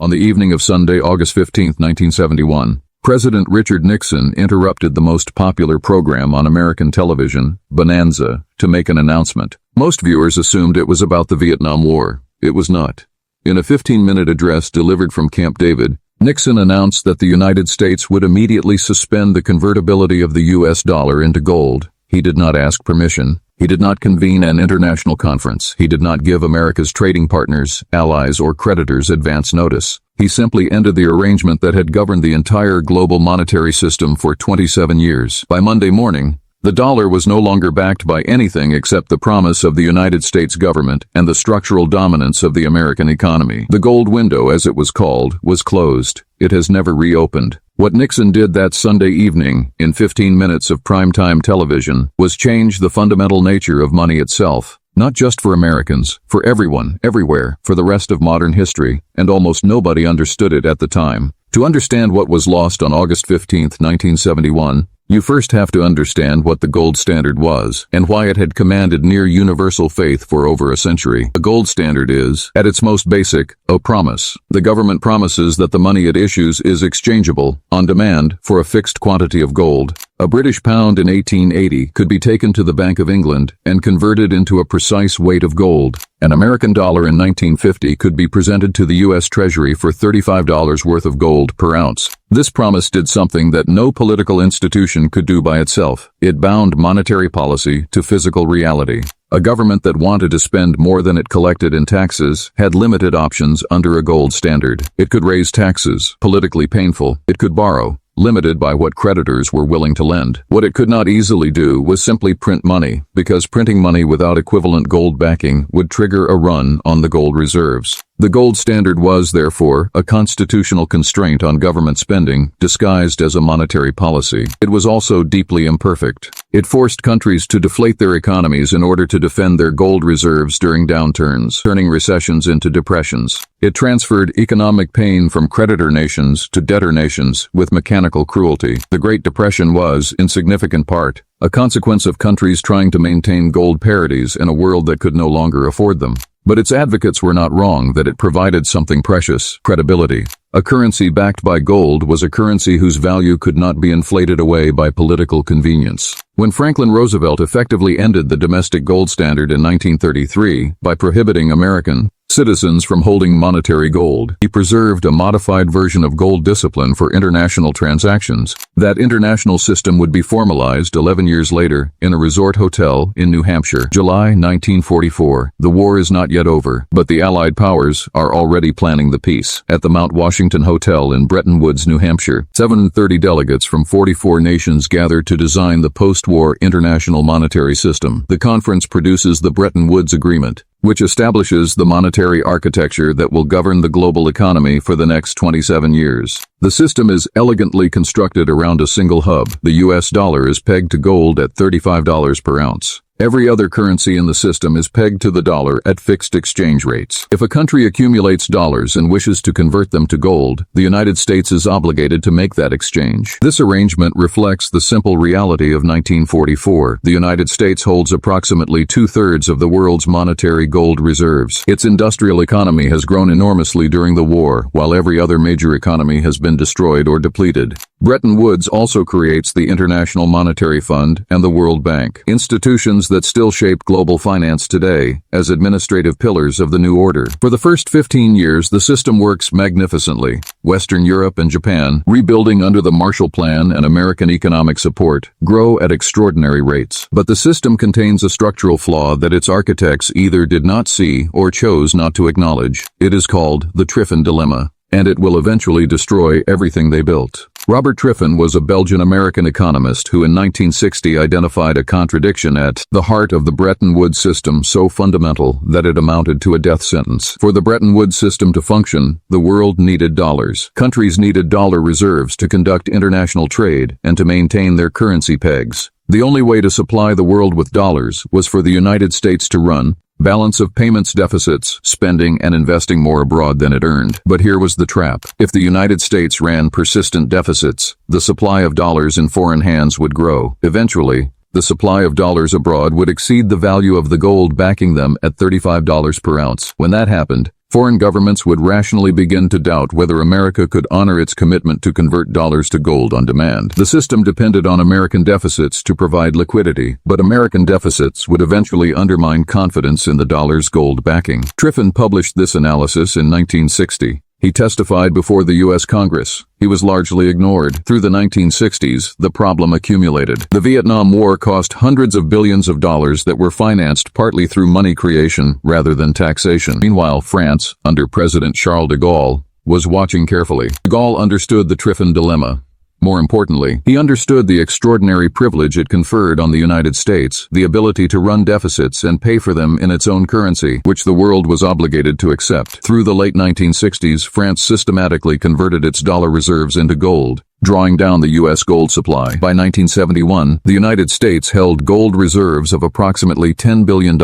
On the evening of Sunday, August 15, 1971, President Richard Nixon interrupted the most popular program on American television, Bonanza, to make an announcement. Most viewers assumed it was about the Vietnam War. It was not. In a 15-minute address delivered from Camp David, Nixon announced that the United States would immediately suspend the convertibility of the U.S. dollar into gold. He did not ask permission. He did not convene an international conference. He did not give America's trading partners, allies, or creditors advance notice. He simply ended the arrangement that had governed the entire global monetary system for 27 years. By Monday morning, the dollar was no longer backed by anything except the promise of the United States government and the structural dominance of the American economy. The gold window, as it was called, was closed. It has never reopened. What Nixon did that Sunday evening, in 15 minutes of primetime television, was change the fundamental nature of money itself. Not just for Americans, for everyone, everywhere, for the rest of modern history, and almost nobody understood it at the time. To understand what was lost on August 15, 1971, you first have to understand what the gold standard was, and why it had commanded near universal faith for over a century. The gold standard is, at its most basic, a promise. The government promises that the money it issues is exchangeable, on demand, for a fixed quantity of gold. A British pound in 1880 could be taken to the Bank of England and converted into a precise weight of gold. An American dollar in 1950 could be presented to the U.S. Treasury for $35 worth of gold per ounce. This promise did something that no political institution could do by itself. It bound monetary policy to physical reality. A government that wanted to spend more than it collected in taxes had limited options under a gold standard. It could raise taxes, politically painful. It could borrow, limited by what creditors were willing to lend. What it could not easily do was simply print money, because printing money without equivalent gold backing would trigger a run on the gold reserves. The gold standard was, therefore, a constitutional constraint on government spending, disguised as a monetary policy. It was also deeply imperfect. It forced countries to deflate their economies in order to defend their gold reserves during downturns, turning recessions into depressions. It transferred economic pain from creditor nations to debtor nations with mechanical cruelty. The Great Depression was, in significant part, a consequence of countries trying to maintain gold parities in a world that could no longer afford them. But its advocates were not wrong that it provided something precious: credibility. A currency backed by gold was a currency whose value could not be inflated away by political convenience. When Franklin Roosevelt effectively ended the domestic gold standard in 1933 by prohibiting American citizens from holding monetary gold, he preserved a modified version of gold discipline for international transactions. That international system would be formalized 11 years later in a resort hotel in New Hampshire. July 1944. The war is not yet over, but the Allied powers are already planning the peace. At the Mount Washington Hotel in Bretton, New Hampshire, 730 delegates from 44 nations gathered to design the post-war international monetary system. The conference produces the Bretton Woods Agreement, which establishes the monetary architecture that will govern the global economy for the next 27 years. The system is elegantly constructed around a single hub. The U.S. dollar is pegged to gold at $35 per ounce. Every other currency in the system is pegged to the dollar at fixed exchange rates. If a country accumulates dollars and wishes to convert them to gold, the United States is obligated to make that exchange. This arrangement reflects the simple reality of 1944. The United States holds approximately two-thirds of the world's monetary gold reserves. Its industrial economy has grown enormously during the war, while every other major economy has been destroyed or depleted. Bretton Woods also creates the International Monetary Fund and the World Bank, institutions that still shape global finance today as administrative pillars of the new order. For the first 15 years, the system works magnificently. Western Europe and Japan, rebuilding under the Marshall Plan and American economic support, grow at extraordinary rates. But the system contains a structural flaw that its architects either did not see or chose not to acknowledge. It is called the Triffin dilemma, and it will eventually destroy everything they built. Robert Triffin was a Belgian-American economist who in 1960 identified a contradiction at the heart of the Bretton Woods system so fundamental that it amounted to a death sentence. For the Bretton Woods system to function, the world needed dollars. Countries needed dollar reserves to conduct international trade and to maintain their currency pegs. The only way to supply the world with dollars was for the United States to run balance of payments deficits, spending and investing more abroad than it earned. But here was the trap. If the United States ran persistent deficits, the supply of dollars in foreign hands would grow. Eventually, the supply of dollars abroad would exceed the value of the gold backing them at $35 per ounce. When that happened, foreign governments would rationally begin to doubt whether America could honor its commitment to convert dollars to gold on demand. The system depended on American deficits to provide liquidity, but American deficits would eventually undermine confidence in the dollar's gold backing. Triffin published this analysis in 1960. He testified before the U.S. Congress. He was largely ignored. Through the 1960s, the problem accumulated. The Vietnam War cost hundreds of billions of dollars that were financed partly through money creation rather than taxation. Meanwhile, France, under President Charles de Gaulle, was watching carefully. De Gaulle understood the Triffin dilemma. More importantly, he understood the extraordinary privilege it conferred on the United States, the ability to run deficits and pay for them in its own currency, which the world was obligated to accept. Through the late 1960s, France systematically converted its dollar reserves into gold, drawing down the U.S. gold supply. By 1971, the United States held gold reserves of approximately $10 billion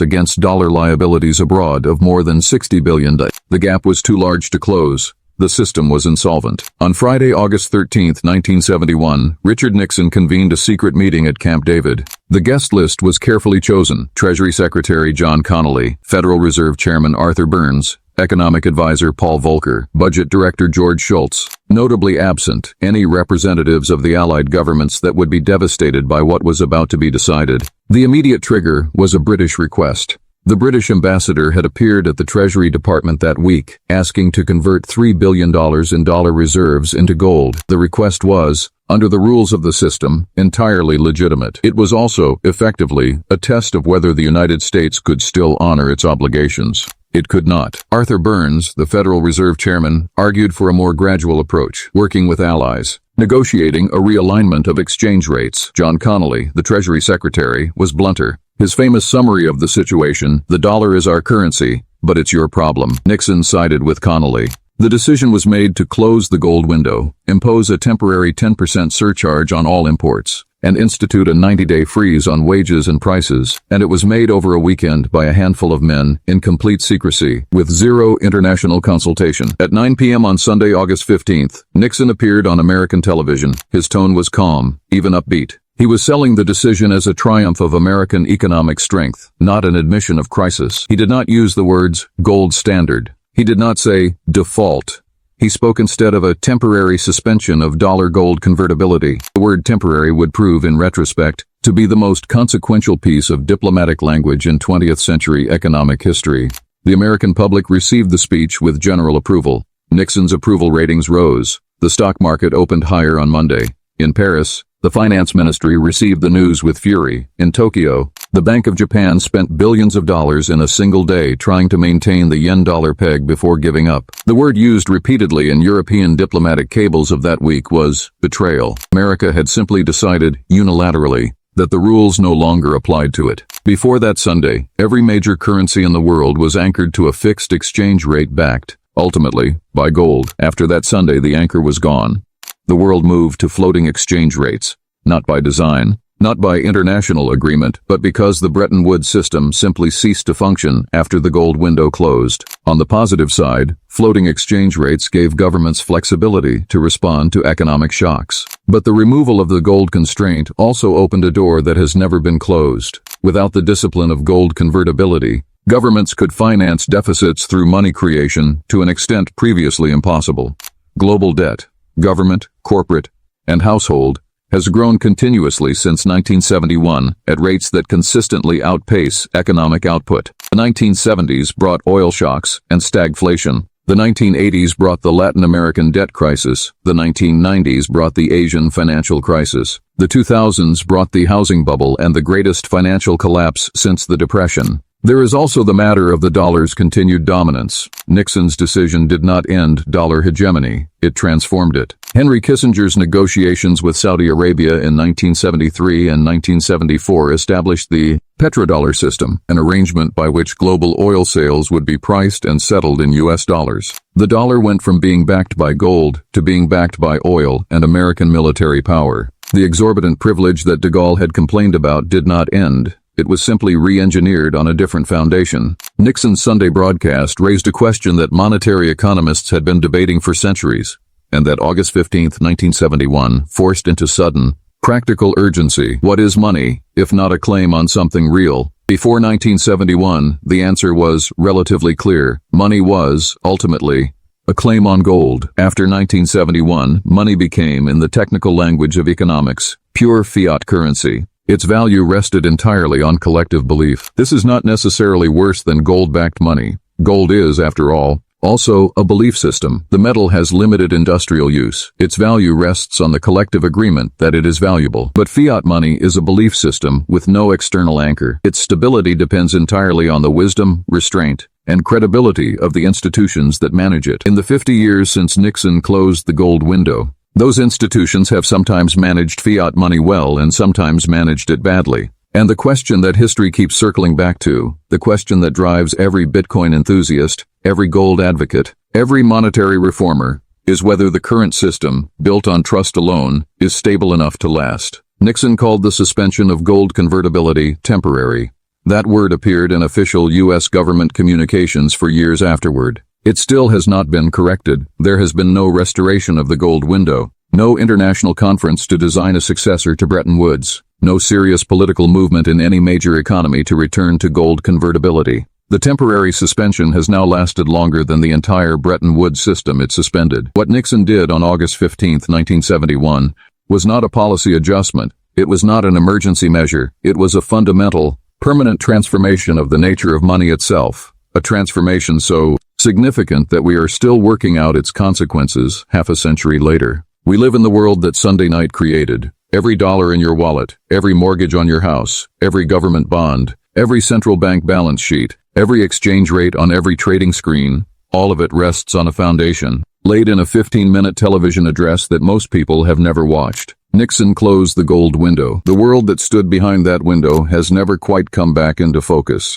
against dollar liabilities abroad of more than $60 billion. The gap was too large to close. The system was insolvent. On Friday, August 13, 1971, Richard Nixon convened a secret meeting at Camp David. The guest list was carefully chosen: Treasury Secretary John Connally, Federal Reserve Chairman Arthur Burns, Economic Advisor Paul Volcker, Budget Director George Shultz. Notably absent, any representatives of the Allied governments that would be devastated by what was about to be decided. The immediate trigger was a British request. The British ambassador had appeared at the Treasury Department that week, asking to convert $3 billion in dollar reserves into gold. The request was, under the rules of the system, entirely legitimate. It was also, effectively, a test of whether the United States could still honor its obligations. It could not. Arthur Burns, the Federal Reserve Chairman, argued for a more gradual approach, working with allies, negotiating a realignment of exchange rates. John Connally, the Treasury Secretary, was blunter. His famous summary of the situation: "The dollar is our currency, but it's your problem." Nixon sided with Connally. The decision was made to close the gold window, impose a temporary 10% surcharge on all imports, and institute a 90-day freeze on wages and prices, and it was made over a weekend by a handful of men, in complete secrecy, with zero international consultation. At 9 p.m. on Sunday, August 15th, Nixon appeared on American television. His tone was calm, even upbeat. He was selling the decision as a triumph of American economic strength, not an admission of crisis. He did not use the words gold standard. He did not say default. He spoke instead of a temporary suspension of dollar-gold convertibility. The word temporary would prove, in retrospect, to be the most consequential piece of diplomatic language in 20th century economic history. The American public received the speech with general approval. Nixon's approval ratings rose. The stock market opened higher on Monday. In Paris, the finance ministry received the news with fury. In Tokyo, the Bank of Japan spent billions of dollars in a single day trying to maintain the yen-dollar peg before giving up. The word used repeatedly in European diplomatic cables of that week was betrayal. America had simply decided, unilaterally, that the rules no longer applied to it. Before that Sunday, every major currency in the world was anchored to a fixed exchange rate backed, ultimately, by gold. After that Sunday, the anchor was gone. The world moved to floating exchange rates, not by design, not by international agreement, but because the Bretton Woods system simply ceased to function after the gold window closed. On the positive side, floating exchange rates gave governments flexibility to respond to economic shocks. But the removal of the gold constraint also opened a door that has never been closed. Without the discipline of gold convertibility, governments could finance deficits through money creation to an extent previously impossible. Global debt, government, corporate, and household, has grown continuously since 1971 at rates that consistently outpace economic output. The 1970s brought oil shocks and stagflation. The 1980s brought the Latin American debt crisis. The 1990s brought the Asian financial crisis. The 2000s brought the housing bubble and the greatest financial collapse since the Depression. There is also the matter of the dollar's continued dominance. Nixon's decision did not end dollar hegemony, it transformed it. Henry Kissinger's negotiations with Saudi Arabia in 1973 and 1974 established the petrodollar system, an arrangement by which global oil sales would be priced and settled in U.S. dollars. The dollar went from being backed by gold to being backed by oil and American military power. The exorbitant privilege that de Gaulle had complained about did not end. It was simply re-engineered on a different foundation. Nixon's Sunday broadcast raised a question that monetary economists had been debating for centuries, and that August 15, 1971, forced into sudden, practical urgency. What is money, if not a claim on something real? Before 1971, the answer was relatively clear. Money was, ultimately, a claim on gold. After 1971, money became, in the technical language of economics, pure fiat currency. Its value rested entirely on collective belief. This is not necessarily worse than gold-backed money. Gold is, after all, also a belief system. The metal has limited industrial use. Its value rests on the collective agreement that it is valuable. But fiat money is a belief system with no external anchor. Its stability depends entirely on the wisdom, restraint, and credibility of the institutions that manage it. In the 50 years since Nixon closed the gold window, those institutions have sometimes managed fiat money well and sometimes managed it badly. And the question that history keeps circling back to, the question that drives every Bitcoin enthusiast, every gold advocate, every monetary reformer, is whether the current system, built on trust alone, is stable enough to last. Nixon called the suspension of gold convertibility temporary. That word appeared in official U.S. government communications for years afterward. It still has not been corrected. There has been no restoration of the gold window, no international conference to design a successor to Bretton Woods, no serious political movement in any major economy to return to gold convertibility. The temporary suspension has now lasted longer than the entire Bretton Woods system it suspended. What Nixon did on August 15, 1971, was not a policy adjustment. It was not an emergency measure. It was a fundamental, permanent transformation of the nature of money itself. A transformation so significant that we are still working out its consequences half a century later. We live in the world that Sunday night created. Every dollar in your wallet, every mortgage on your house, every government bond, every central bank balance sheet, every exchange rate on every trading screen, all of it rests on a foundation, laid in a 15-minute television address that most people have never watched. Nixon closed the gold window. The world that stood behind that window has never quite come back into focus.